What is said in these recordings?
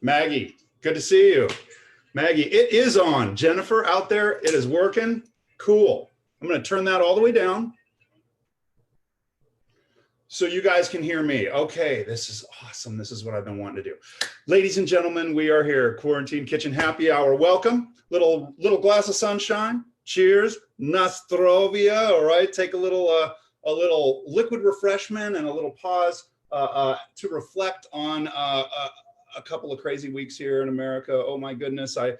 Maggie, good to see you. Maggie, it is on. Jennifer out there, it is working. Cool. I'm going to turn that all the way down so you guys can hear me. Okay, this is awesome. This is what I've been wanting to do. Ladies and gentlemen, we are here. Quarantine Kitchen Happy Hour. Welcome. Little glass of sunshine. Cheers. Nostrovia. All right. Take a little liquid refreshment and a little pause to reflect on a couple of crazy weeks here in America. Oh my goodness. I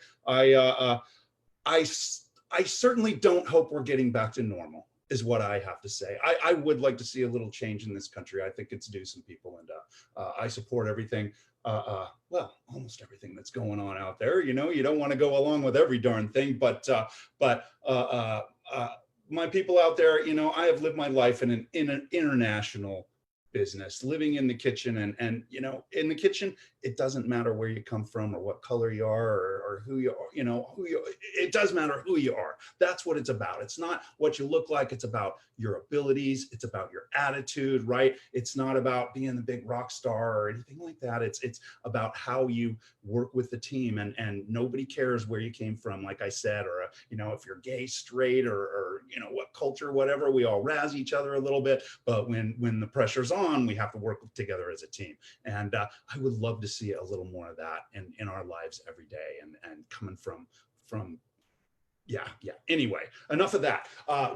certainly don't hope we're getting back to normal, is what I have to say. I would like to see a little change in this country. I think it's due some people, and I support everything, well, almost everything that's going on out there. You know, you don't want to go along with every darn thing, but my people out there, you know, I have lived my life in an international business, living in the kitchen, and you know, in the kitchen, it doesn't matter where you come from or what color you are or who you are, you know, it does matter who you are. That's what it's about. It's not what you look like. It's about your abilities. It's about your attitude, right? It's not about being the big rock star or anything like that. It's about how you work with the team, and nobody cares where you came from, like I said, or you know, if you're gay, straight, or you know, what culture, whatever. We all razz each other a little bit, but when the pressure's on, we have to work together as a team. And I would love to see a little more of that in our lives every day, and coming from yeah. Anyway, enough of that.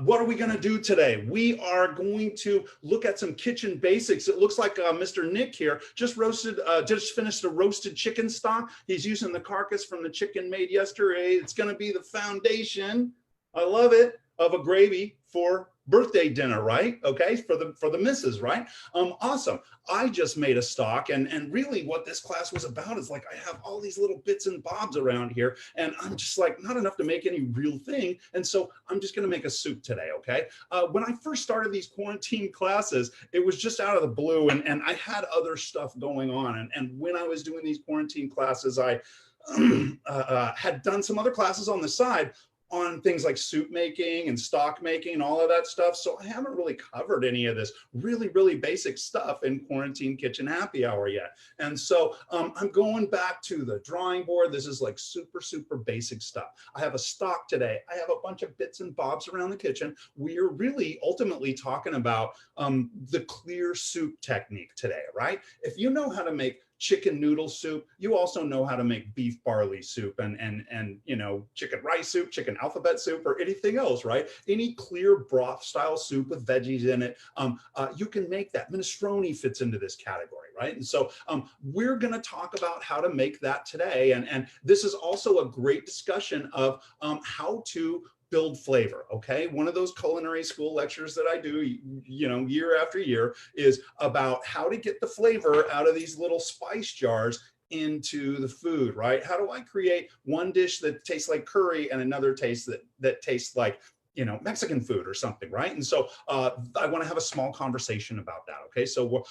What are we going to do today? We are going to look at some kitchen basics. It looks like Mr. Nick here just finished a roasted chicken stock. He's using the carcass from the chicken made yesterday. It's going to be the foundation, I love it, of a gravy for birthday dinner, right? Okay, for the missus, right? Awesome. I just made a stock, and really what this class was about is like, I have all these little bits and bobs around here, and I'm just like, not enough to make any real thing, and so I'm just gonna make a soup today, okay? When I first started these quarantine classes, it was just out of the blue, and I had other stuff going on, and when I was doing these quarantine classes, I had done some other classes on the side on things like soup making and stock making and all of that stuff. So I haven't really covered any of this really basic stuff in Quarantine Kitchen Happy Hour yet. And so I'm going back to the drawing board. This is like super basic stuff. I have a stock today. I have a bunch of bits and bobs around the kitchen. We are really ultimately talking about the clear soup technique today, right? If you know how to make chicken noodle soup, you also know how to make beef barley soup, and you know, chicken rice soup, chicken alphabet soup, or anything else, right? Any clear broth style soup with veggies in it, you can make that. Minestrone fits into this category, right? And so we're going to talk about how to make that today, and this is also a great discussion of how to build flavor, okay? One of those culinary school lectures that I do, you know, year after year, is about how to get the flavor out of these little spice jars into the food, right? How do I create one dish that tastes like curry and another taste that tastes like, you know, Mexican food or something, right? And so I want to have a small conversation about that, okay? So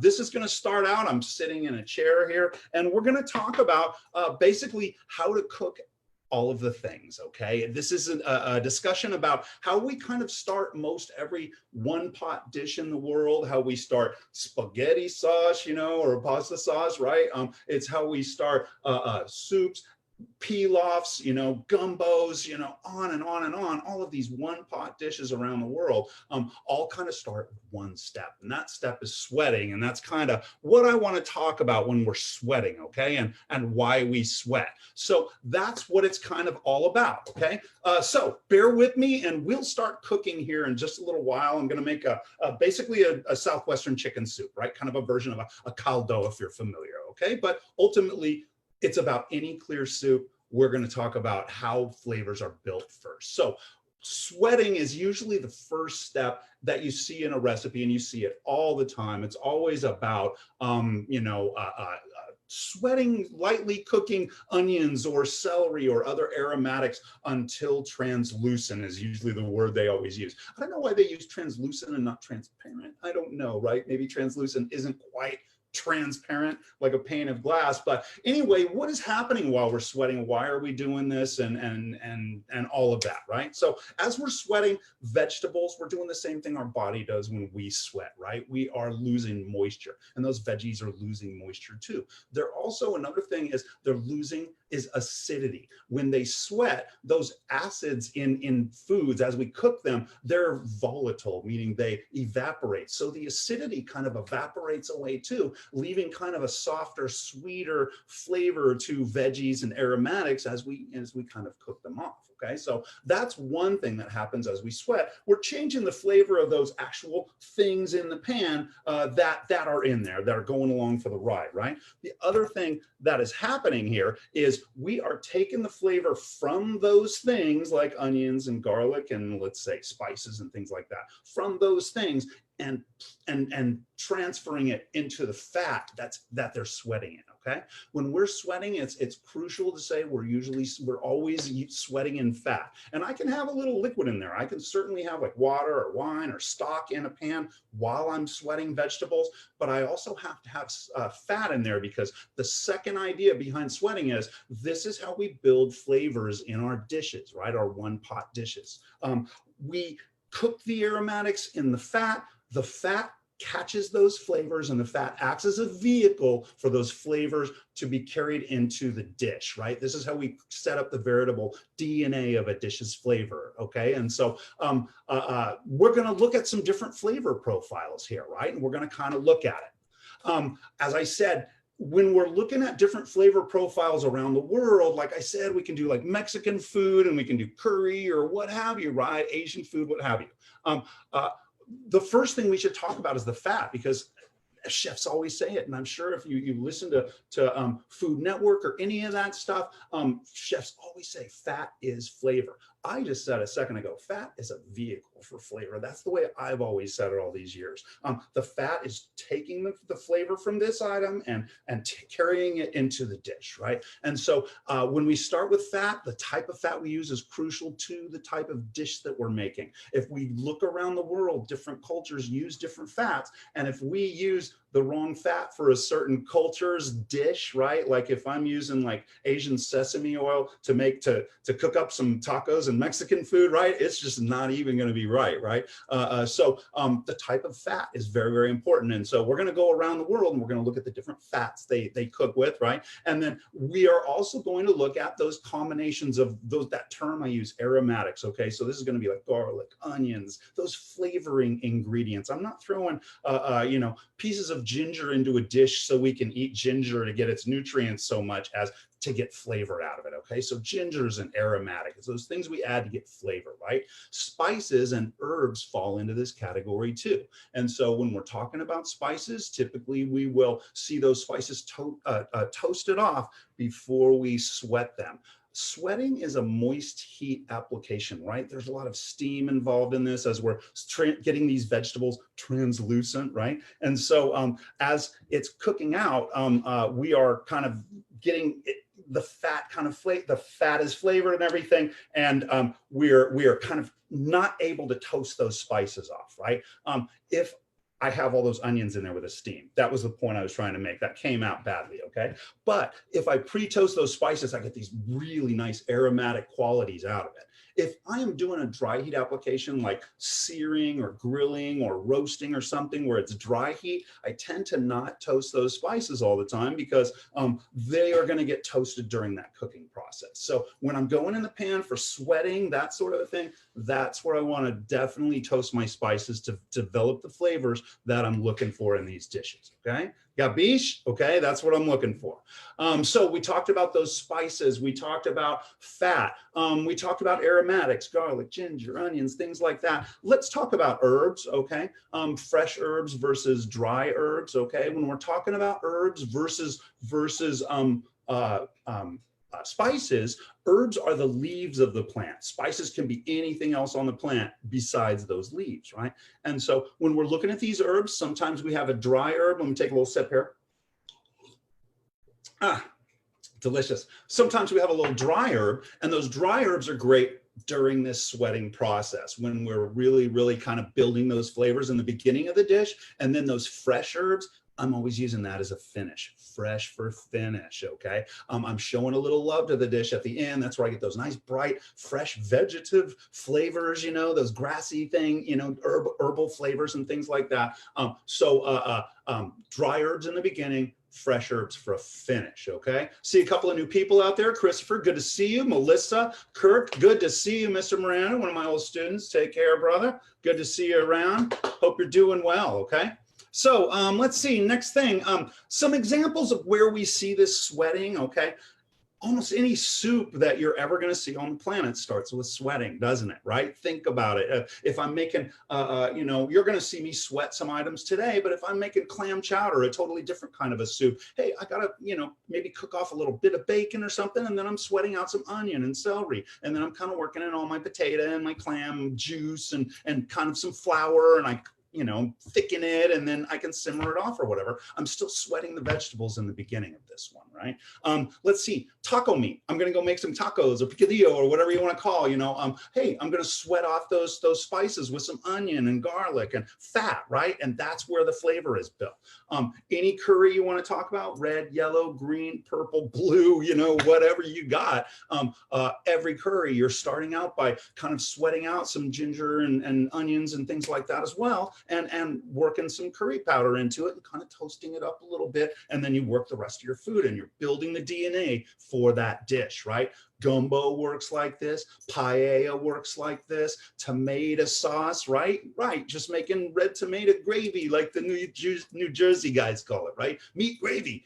this is going to start out, I'm sitting in a chair here, and we're going to talk about basically how to cook all of the things, okay? This is a discussion about how we kind of start most every one pot dish in the world, how we start spaghetti sauce, you know, or pasta sauce, right? It's how we start soups, pilafs, you know, gumbos, you know, on and on and on. All of these one pot dishes around the world all kind of start with one step, and that step is sweating, and that's kind of what I want to talk about when we're sweating, okay, and why we sweat. So that's what it's kind of all about, okay? So bear with me, and we'll start cooking here in just a little while. I'm going to make basically a southwestern chicken soup, right? Kind of a version of a caldo, if you're familiar, okay? But ultimately, it's about any clear soup. We're going to talk about how flavors are built first. So sweating is usually the first step that you see in a recipe, and you see it all the time. It's always about, you know, sweating, lightly cooking onions or celery or other aromatics until translucent is usually the word they always use. I don't know why they use translucent and not transparent. I don't know, right? Maybe translucent isn't quite transparent like a pane of glass. But anyway, what is happening while we're sweating? Why are we doing this? And all of that, right? So as we're sweating vegetables, we're doing the same thing our body does when we sweat, right? We are losing moisture, and those veggies are losing moisture too. They're also, another thing is they're losing is acidity. When they sweat, those acids in foods, as we cook them, they're volatile, meaning they evaporate. So the acidity kind of evaporates away too, leaving kind of a softer, sweeter flavor to veggies and aromatics as we kind of cook them off. Okay, so that's one thing that happens as we sweat. We're changing the flavor of those actual things in the pan that are in there, that are going along for the ride, right? The other thing that is happening here is we are taking the flavor from those things like onions and garlic and, let's say, spices and things like that, from those things, and transferring it into the fat that they're sweating in. Okay, when we're sweating, it's crucial to say we're always sweating in fat. And I can have a little liquid in there. I can certainly have like water or wine or stock in a pan while I'm sweating vegetables, but I also have to have fat in there, because the second idea behind sweating is this is how we build flavors in our dishes, right? Our one pot dishes. We cook the aromatics in the fat catches those flavors, and the fat acts as a vehicle for those flavors to be carried into the dish, right? This is how we set up the veritable DNA of a dish's flavor, okay? And so we're gonna look at some different flavor profiles here, right? And we're gonna kind of look at it. As I said, when we're looking at different flavor profiles around the world, like I said, we can do like Mexican food, and we can do curry or what have you, right? Asian food, what have you. The first thing we should talk about is the fat, because chefs always say it, and I'm sure if you listen to Food Network or any of that stuff, chefs always say fat is flavor. I just said a second ago, fat is a vehicle for flavor. That's the way I've always said it all these years. The fat is taking the flavor from this item and carrying it into the dish, right? And so when we start with fat, the type of fat we use is crucial to the type of dish that we're making. If we look around the world, different cultures use different fats, and if we use the wrong fat for a certain culture's dish, right? Like if I'm using like Asian sesame oil to cook up some tacos and Mexican food, right? It's just not even going to be right? So the type of fat is very, very important. And so we're going to go around the world and we're going to look at the different fats they cook with, right? And then we are also going to look at those combinations of that term I use, aromatics, okay? So this is going to be like garlic, onions, those flavoring ingredients. I'm not throwing, pieces of ginger into a dish so we can eat ginger to get its nutrients so much as to get flavor out of it, okay? So ginger's an aromatic. It's those things we add to get flavor, right? Spices and herbs fall into this category too. And so when we're talking about spices, typically we will see those spices toasted off before we sweat them. Sweating is a moist heat application, right? There's a lot of steam involved in this as we're getting these vegetables translucent, right? And so as it's cooking out, we are kind of getting the fat kind of the fat is flavored and everything, and we are kind of not able to toast those spices off, right? If I have all those onions in there with a steam. That was the point I was trying to make. That came out badly, okay? But if I pre-toast those spices, I get these really nice aromatic qualities out of it. If I am doing a dry heat application like searing or grilling or roasting or something where it's dry heat, I tend to not toast those spices all the time because they are going to get toasted during that cooking process. So when I'm going in the pan for sweating, that sort of a thing, that's where I want to definitely toast my spices to develop the flavors that I'm looking for in these dishes, okay? Gabish, okay, that's what I'm looking for. So we talked about those spices, we talked about fat, we talked about aromatics, garlic, ginger, onions, things like that. Let's talk about herbs, okay? Fresh herbs versus dry herbs, okay? When we're talking about herbs versus spices, herbs are the leaves of the plant. Spices can be anything else on the plant besides those leaves, right? And so when we're looking at these herbs, sometimes we have a dry herb. Let me take a little sip here. Delicious. Sometimes we have a little dry herb, and those dry herbs are great during this sweating process when we're really, really kind of building those flavors in the beginning of the dish. And then those fresh herbs, I'm always using that as a finish, fresh for finish, okay? I'm showing a little love to the dish at the end. That's where I get those nice, bright, fresh vegetative flavors, you know, those grassy thing, you know, herbal flavors and things like that. Dry herbs in the beginning, fresh herbs for a finish, okay? See a couple of new people out there. Christopher, good to see you. Melissa, Kirk, good to see you. Mr. Miranda, one of my old students. Take care, brother. Good to see you around. Hope you're doing well, okay? So let's see, next thing, some examples of where we see this sweating, okay? Almost any soup that you're ever going to see on the planet starts with sweating, doesn't it? Right? Think about it. If I'm making, you know, you're going to see me sweat some items today, but if I'm making clam chowder, a totally different kind of a soup, hey, I got to, you know, maybe cook off a little bit of bacon or something, and then I'm sweating out some onion and celery, and then I'm kind of working in all my potato and my clam juice and kind of some flour, and I, you know, thicken it, and then I can simmer it off or whatever. I'm still sweating the vegetables in the beginning of this one, right? Let's see, taco meat. I'm gonna go make some tacos or picadillo or whatever you want to call, you know, hey, I'm gonna sweat off those spices with some onion and garlic and fat, right? And that's where the flavor is built. Any curry you want to talk about, red, yellow, green, purple, blue, you know, whatever you got, every curry, you're starting out by kind of sweating out some ginger and onions and things like that as well, and working some curry powder into it and kind of toasting it up a little bit, and then you work the rest of your food and you're building the DNA for that dish, right? Gumbo works like this, paella works like this, tomato sauce, right? Right, just making red tomato gravy like the New Jersey guys call it, right? Meat gravy.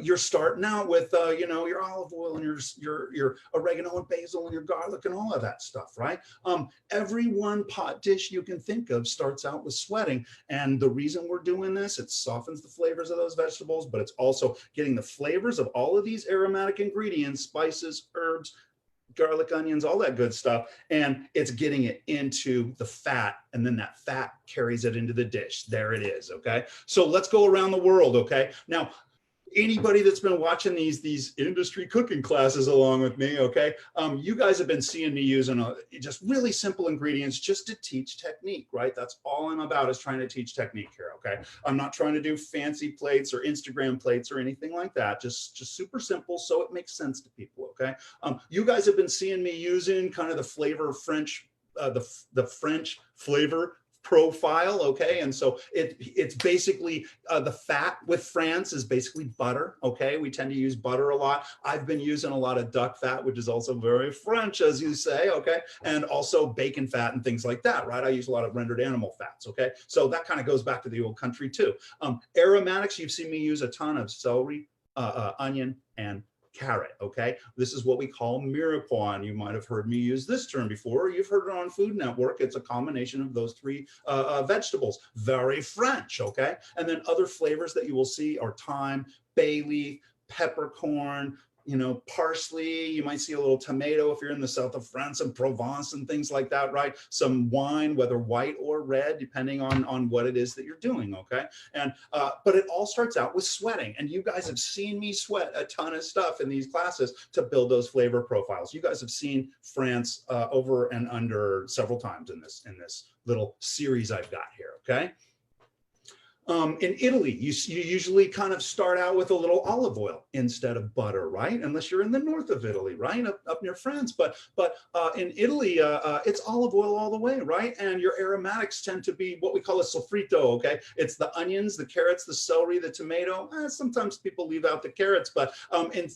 You're starting out with, you know, your olive oil and your oregano and basil and your garlic and all of that stuff, right? Every one pot dish you can think of starts out with sweating, and the reason we're doing this, it softens the flavors of those vegetables, but it's also getting the flavors of all of these aromatic ingredients, spices, herbs, garlic, onions, all that good stuff, and it's getting it into the fat, and then that fat carries it into the dish. There it is, okay? So let's go around the world, okay? Now, anybody that's been watching these industry cooking classes along with me, okay, you guys have been seeing me using just really simple ingredients just to teach technique, right? That's all I'm about, is trying to teach technique here, okay? I'm not trying to do fancy plates or Instagram plates or anything like that, just super simple so it makes sense to people, okay? You guys have been seeing me using kind of the flavor French, the French flavor profile, okay? And so it's basically the fat with France is basically butter, okay? We tend to use butter a lot. I've been using a lot of duck fat, which is also very French, as you say, okay? And also bacon fat and things like that, right? I use a lot of rendered animal fats, okay? So that kind of goes back to the old country too. Aromatics, you've seen me use a ton of celery, onion, and carrot, okay? This is what we call mirepoix. You might have heard me use this term before. You've heard it on Food Network. It's a combination of those three vegetables. Very French, okay? And then other flavors that you will see are thyme, bay leaf, peppercorn, you know, parsley. You might see a little tomato if you're in the south of France and Provence and things like that, right? Some wine, whether white or red, depending on what it is that you're doing, okay? And but it all starts out with sweating, and you guys have seen me sweat a ton of stuff in these classes to build those flavor profiles. You guys have seen France over and under several times in this little series I've got here, okay? In Italy, you usually kind of start out with a little olive oil instead of butter, right? Unless you're in the north of Italy, right? Up near France. But in Italy, it's olive oil all the way, right? And your aromatics tend to be what we call a sofrito, okay? It's the onions, the carrots, the celery, the tomato. Sometimes people leave out the carrots, but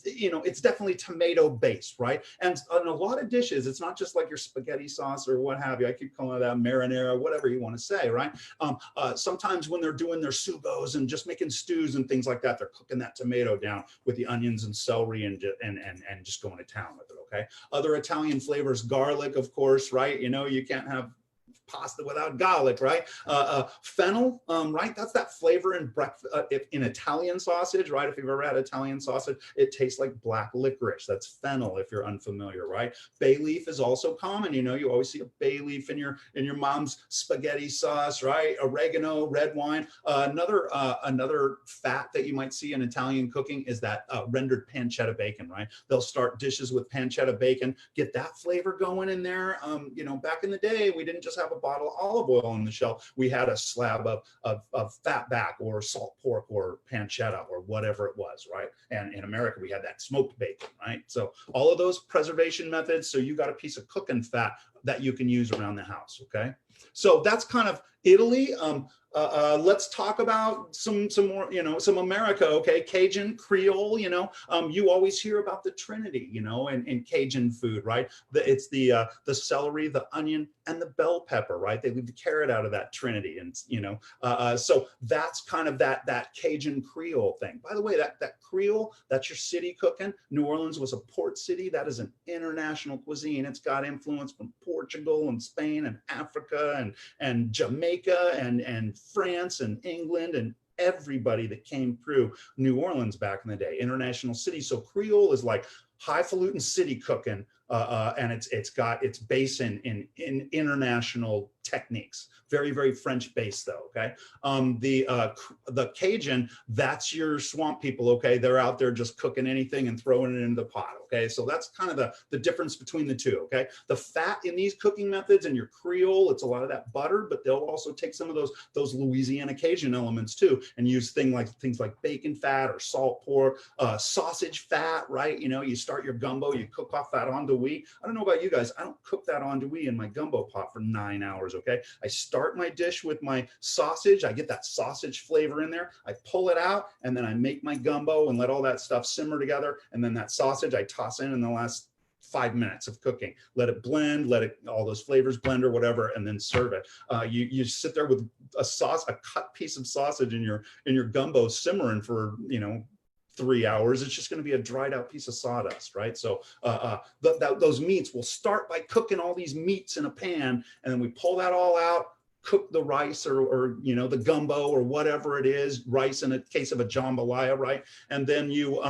you know, it's definitely tomato based, right? And in a lot of dishes, it's not just like your spaghetti sauce or what have you. I keep calling it that marinara, whatever you want to say, right? Sometimes when they're doing their sugos and just making stews and things like that, they're cooking that tomato down with the onions and celery and just going to town with it, okay? Other Italian flavors, garlic, of course, right? You know, you can't have pasta without garlic, right? Fennel, right? That's that flavor in breakfast, in Italian sausage, right? If you've ever had Italian sausage, it tastes like black licorice. That's fennel, if you're unfamiliar, right? Bay leaf is also common. You know, you always see a bay leaf in your mom's spaghetti sauce, right? Oregano, red wine. Another fat that you might see in Italian cooking is that rendered pancetta bacon, right? They'll start dishes with pancetta bacon, get that flavor going in there. You know, back in the day, we didn't just have a bottle of olive oil on the shelf, we had a slab of fat back or salt pork or pancetta or whatever it was, right? And in America, we had that smoked bacon, right? So all of those preservation methods. So you got a piece of cooking fat that you can use around the house, okay? So that's kind of Italy. Let's talk about some more, some America, okay? Cajun, Creole, you always hear about the Trinity, in Cajun food, right? It's the celery, the onion, and the bell pepper, right? They leave the carrot out of that Trinity, and so that's kind of that Cajun Creole thing. By the way, that Creole, that's your city cooking. New Orleans was a port city. That is an international cuisine. It's got influence from Portugal and Spain and Africa and Jamaica and France and England and everybody that came through New Orleans back in the day, international city. So Creole is like highfalutin city cooking, and it's got its base in international techniques. Very, very French based though, okay? The Cajun, that's your swamp people, okay? They're out there just cooking anything and throwing it into the pot, okay? So that's kind of the difference between the two, okay? The fat in these cooking methods and your Creole, it's a lot of that butter, but they'll also take some of those Louisiana Cajun elements too and use things like bacon fat or salt pork, sausage fat, right? You start your gumbo, you cook off that andouille. I don't know about you guys, I don't cook that andouille in my gumbo pot for 9 hours, okay? I start my dish with my sausage. I get that sausage flavor in there. I pull it out and then I make my gumbo and let all that stuff simmer together. And then that sausage I toss in the last 5 minutes of cooking. Let it blend, all those flavors blend or whatever, and then serve it. You sit there with a cut piece of sausage in your gumbo simmering for 3 hours. It's just going to be a dried out piece of sawdust, right? So those meats, we'll start by cooking all these meats in a pan, and then we pull that all out, cook the rice or the gumbo or whatever it is, rice in a case of a jambalaya, right? And then you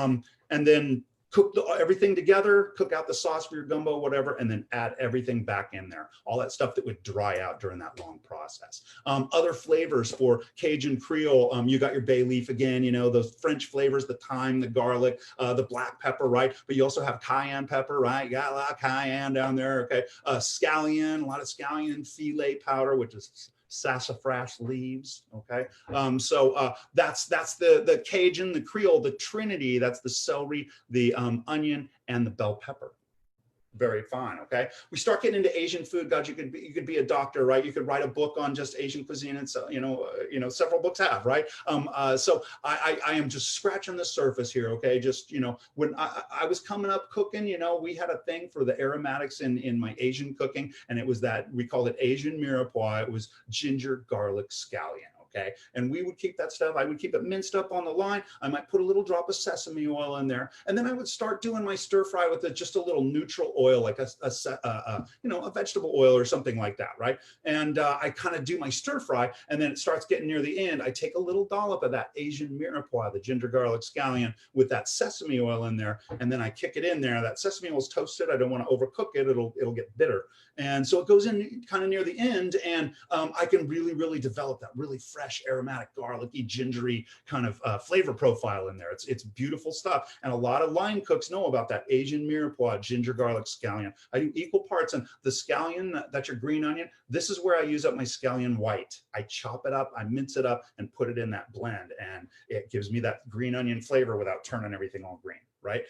cook everything together, cook out the sauce for your gumbo, whatever, and then add everything back in there. All that stuff that would dry out during that long process. Other flavors for Cajun Creole, you got your bay leaf again, those French flavors, the thyme, the garlic, the black pepper, right? But you also have cayenne pepper, right? You got a lot of cayenne down there, okay? Scallion, a lot of scallion filet powder, which is sassafras leaves, okay? So that's the Cajun, the Creole, the Trinity, that's the celery, the onion, and the bell pepper. Very fine, okay? We start getting into Asian food. God, you could be a doctor, right? You could write a book on just Asian cuisine, and so several books have, right? So I am just scratching the surface here, okay? Just when I was coming up cooking, we had a thing for the aromatics in my Asian cooking, and it was that we called it Asian mirepoix. It was ginger, garlic, scallion. Okay. And we would keep that stuff. I would keep it minced up on the line. I might put a little drop of sesame oil in there. And then I would start doing my stir fry with just a little neutral oil, like a vegetable oil or something like that. Right. And I kind of do my stir fry, and then it starts getting near the end. I take a little dollop of that Asian mirepoix, the ginger, garlic, scallion, with that sesame oil in there. And then I kick it in there. That sesame oil is toasted. I don't want to overcook it. It'll get bitter. And so it goes in kind of near the end, and I can really, really develop that really fresh, aromatic, garlicky, gingery kind of flavor profile in there. It's beautiful stuff. And a lot of line cooks know about that Asian mirepoix, ginger, garlic, scallion. I do equal parts. And the scallion, that's your green onion. This is where I use up my scallion white. I chop it up, I mince it up, and put it in that blend. And it gives me that green onion flavor without turning everything all green. Right?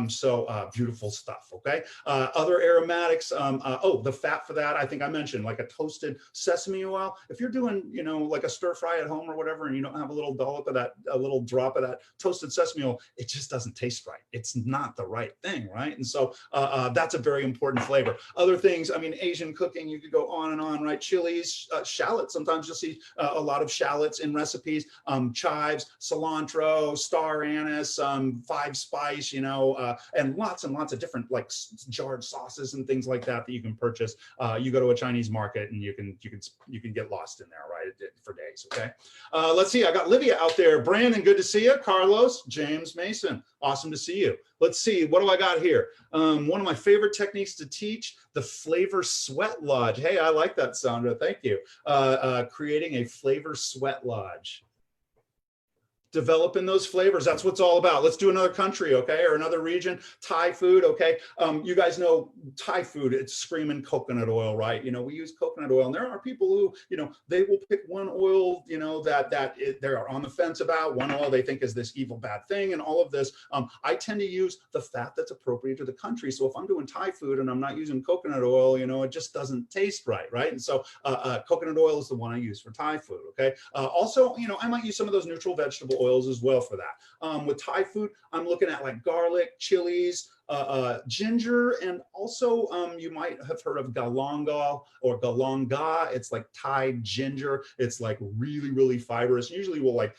So beautiful stuff, okay? Other aromatics, the fat for that, I think I mentioned, like a toasted sesame oil. If you're doing, like a stir fry at home or whatever, and you don't have a little dollop of that, a little drop of that toasted sesame oil, it just doesn't taste right. It's not the right thing, right? And so that's a very important flavor. Other things, I mean, Asian cooking, you could go on and on, right? Chilies, shallots, sometimes you'll see a lot of shallots in recipes, chives, cilantro, star anise, 5-spice, and lots of different like jarred sauces and things like that you can purchase. You go to a Chinese market and you can get lost in there, right, for days. Okay. Let's see. I got Livia out there. Brandon, good to see you. Carlos, James, Mason, awesome to see you. Let's see. What do I got here? One of my favorite techniques to teach, the flavor sweat lodge. Hey, I like that, Sandra. Thank you. Creating a flavor sweat lodge. Developing those flavors. That's what's all about. Let's do another country, okay, or another region. Thai food, okay. You guys know Thai food, it's screaming coconut oil, right? You know, we use coconut oil, and there are people who, you know, they will pick one oil, you know, they're on the fence about. One oil they think is this evil bad thing and all of this. I tend to use the fat that's appropriate to the country. So if I'm doing Thai food and I'm not using coconut oil, you know, it just doesn't taste right, right? And so coconut oil is the one I use for Thai food, okay. Also, you know, I might use some of those neutral vegetable oils as well for that. With Thai food, I'm looking at like garlic, chilies, ginger, and also you might have heard of galangal or galanga. It's like Thai ginger. It's like really, really fibrous. Usually we'll like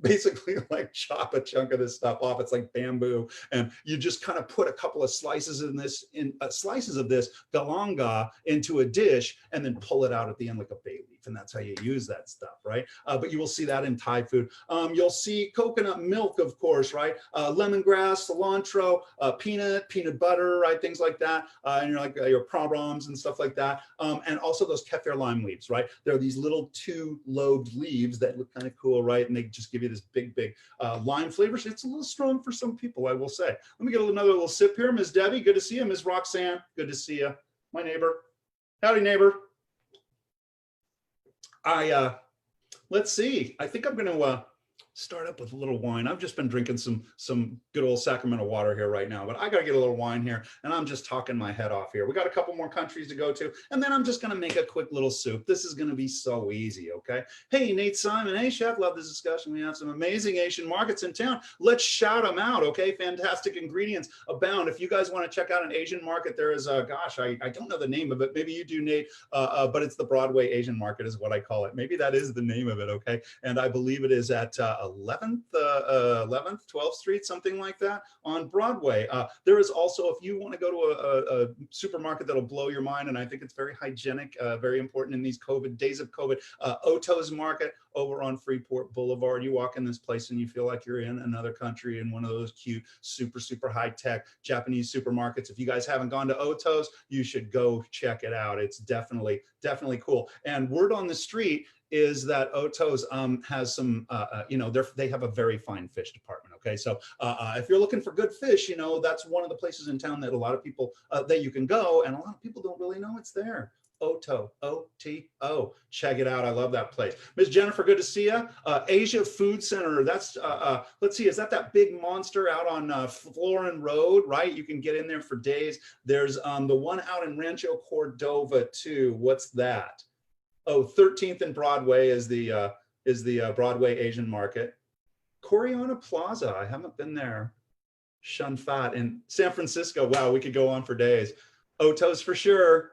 basically like chop a chunk of this stuff off. It's like bamboo, and you just kind of put a couple of slices of this galanga into a dish and then pull it out at the end like a bay leaf, and that's how you use that stuff, right? But you will see that in Thai food. You'll see coconut milk, of course, right? Lemongrass, cilantro, peanut butter, right? Things like that, and you're like your prawns and stuff like that, and also those kaffir lime leaves, right? They're these little two-lobed leaves that look kind of cool, right? And they just give you this big lime flavor. It's a little strong for some people, I will say. Let me get another little sip here. Ms. Debbie, good to see you. Ms. Roxanne, good to see you. My neighbor. Howdy, neighbor. Let's see. I think I'm going to start up with a little wine. I've just been drinking some good old Sacramento water here right now, but I got to get a little wine here, and I'm just talking my head off here. We got a couple more countries to go to, and then I'm just going to make a quick little soup. This is going to be so easy, okay? Hey, Nate Simon. Hey, Chef. Love this discussion. We have some amazing Asian markets in town. Let's shout them out, okay? Fantastic ingredients abound. If you guys want to check out an Asian market, there is gosh, I don't know the name of it. Maybe you do, Nate, but it's the Broadway Asian Market is what I call it. Maybe that is the name of it, okay? And I believe it is at 11th, 12th Street, something like that on Broadway. There is also, if you want to go to a supermarket that'll blow your mind, and I think it's very hygienic, very important in these days of COVID, Otto's Market over on Freeport Boulevard. You walk in this place and you feel like you're in another country in one of those cute, super high-tech Japanese supermarkets. If you guys haven't gone to Otto's, you should go check it out. It's definitely cool. And word on the street is that Otto's has some, you know, they have a very fine fish department. Okay, so if you're looking for good fish, you know, that's one of the places in town that a lot of people that you can go, and a lot of people don't really know it's there. Otto, O-T-O. Check it out. I love that place. Ms. Jennifer, good to see you. Asia Food Center. That's, let's see, is that big monster out on Florin Road, right? You can get in there for days. There's the one out in Rancho Cordova too. What's that? Oh, 13th and Broadway is the Broadway Asian Market. Coriana Plaza. I haven't been there. Shun Fat in San Francisco. Wow, we could go on for days. Otto's for sure.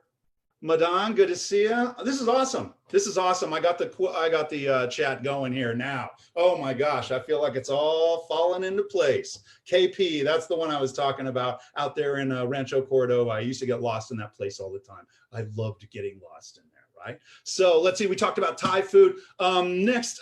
Madan, good to see you. This is awesome. This is awesome. I got the chat going here now. Oh my gosh, I feel like it's all falling into place. KP, that's the one I was talking about out there in Rancho Cordova. I used to get lost in that place all the time. I loved getting lost in there. Right? So let's see, we talked about Thai food. Next,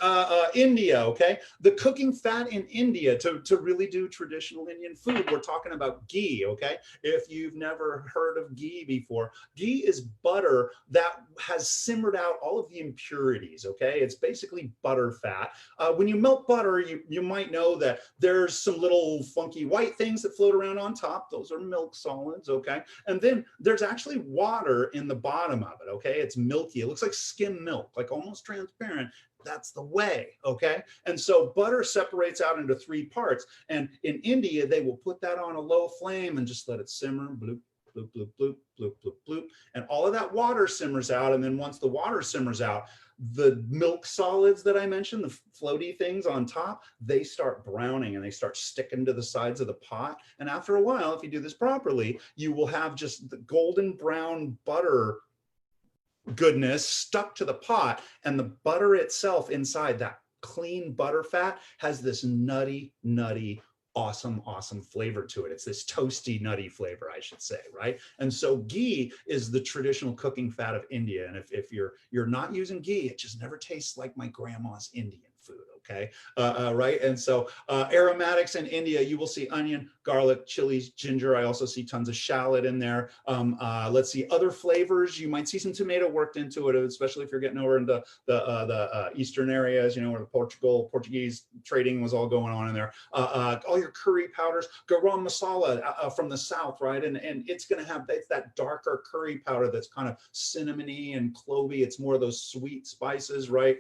India, okay? The cooking fat in India to really do traditional Indian food, we're talking about ghee, okay? If you've never heard of ghee before, ghee is butter that has simmered out all of the impurities, okay? It's basically butter fat. When you melt butter, you might know that there's some little funky white things that float around on top. Those are milk solids, okay? And then there's actually water in the bottom of it, okay? It's milky. It looks like skim milk, like almost transparent. That's the whey, okay? And so butter separates out into three parts. And in India, they will put that on a low flame and just let it simmer, bloop, bloop, bloop, bloop, bloop, bloop, bloop. And all of that water simmers out. And then once the water simmers out, the milk solids that I mentioned, the floaty things on top, they start browning and they start sticking to the sides of the pot. And after a while, if you do this properly, you will have just the golden brown butter goodness stuck to the pot, and the butter itself inside, that clean butter fat, has this nutty awesome flavor to it. It's this toasty nutty flavor, I should say, right? And so ghee is the traditional cooking fat of India, and if you're not using ghee, it just never tastes like my grandma's Indian food, okay? Right? And so aromatics in India, you will see onion, garlic, chilies, ginger. I also see tons of shallot in there. Let's see other flavors. You might see some tomato worked into it, especially if you're getting over into the eastern areas, you know, where the Portuguese trading was all going on in there. All your curry powders, garam masala from the south, right? And it's going to have that darker curry powder that's kind of cinnamony and clovey. It's more of those sweet spices, right?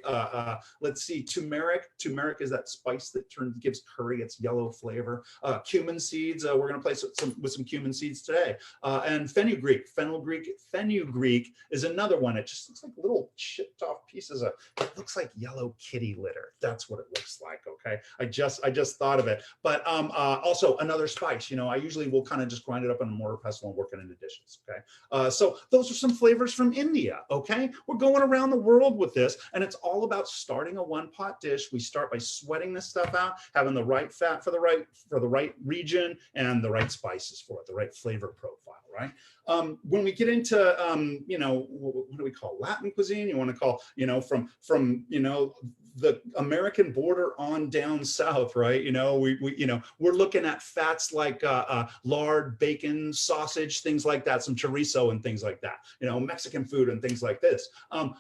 Let's see, turmeric. Turmeric is that spice that gives curry its yellow flavor. Cumin seeds. We're going to play with some cumin seeds today. And fenugreek. Fenugreek is another one. It just looks like little chipped off pieces of. It looks like yellow kitty litter. That's what it looks like. Okay. I just thought of it. But also another spice. You know, I usually will kind of just grind it up in a mortar pestle and work it into dishes. Okay. So those are some flavors from India. Okay. We're going around the world with this, and it's all about starting a one-pot dish. We start by sweating this stuff out, having the right fat for the right region and the right spices for it, the right flavor profile, right? When we get into, you know, what do we call Latin cuisine? You want to call, you know, from you know, the American border on down south, right? You know, we're looking at fats like lard, bacon, sausage, things like that, some chorizo and things like that, you know, Mexican food and things like this.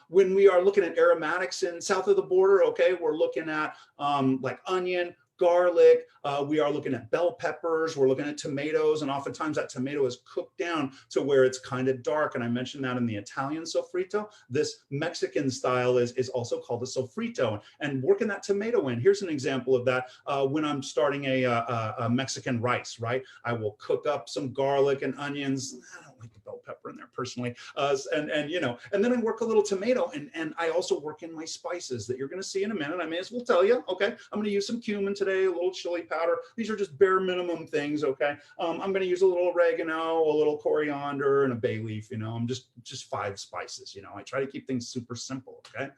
When we are looking at aromatics in south of the border, okay, we're looking at like onion, garlic, we are looking at bell peppers, we're looking at tomatoes, and oftentimes that tomato is cooked down to where it's kind of dark. And I mentioned that in the Italian sofrito. This Mexican style is also called a sofrito. And working that tomato in, here's an example of that when I'm starting a Mexican rice, right? I will cook up some garlic and onions. I don't like the bell pepper in there personally. And you know, and then I work a little tomato, and I also work in my spices that you're going to see in a minute. I may as well tell you, okay, I'm going to use some cumin today, a little chili powder. These are just bare minimum things, okay? I'm going to use a little oregano, a little coriander, and a bay leaf. You know, I'm just 5 spices. You know, I try to keep things super simple, okay?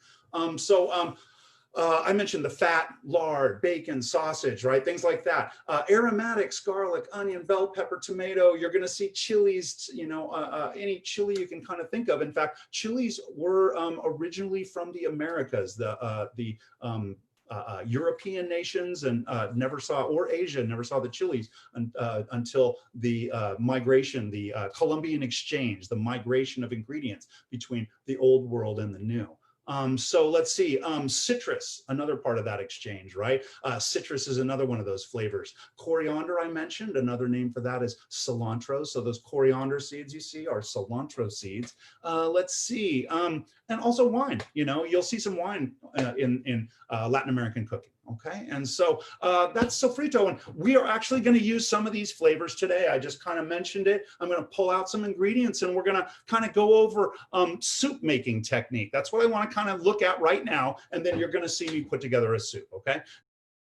I mentioned the fat, lard, bacon, sausage, right? Things like that. Aromatics, garlic, onion, bell pepper, tomato. You're going to see chilies, you know, any chili you can kind of think of. In fact, chilies were originally from the Americas. The European nations and never saw, or Asia never saw the chilies until the migration, the Columbian exchange, the migration of ingredients between the old world and the new. So let's see, citrus, another part of that exchange, right? Citrus is another one of those flavors. Coriander, I mentioned, another name for that is cilantro. So those coriander seeds you see are cilantro seeds. Let's see, and also wine. You know, you'll see some wine in Latin American cooking. Okay, and so that's sofrito, and we are actually going to use some of these flavors today. I just kind of mentioned it. I'm going to pull out some ingredients, and we're going to kind of go over soup making technique. That's what I want to kind of look at right now, and then you're going to see me put together a soup. Okay,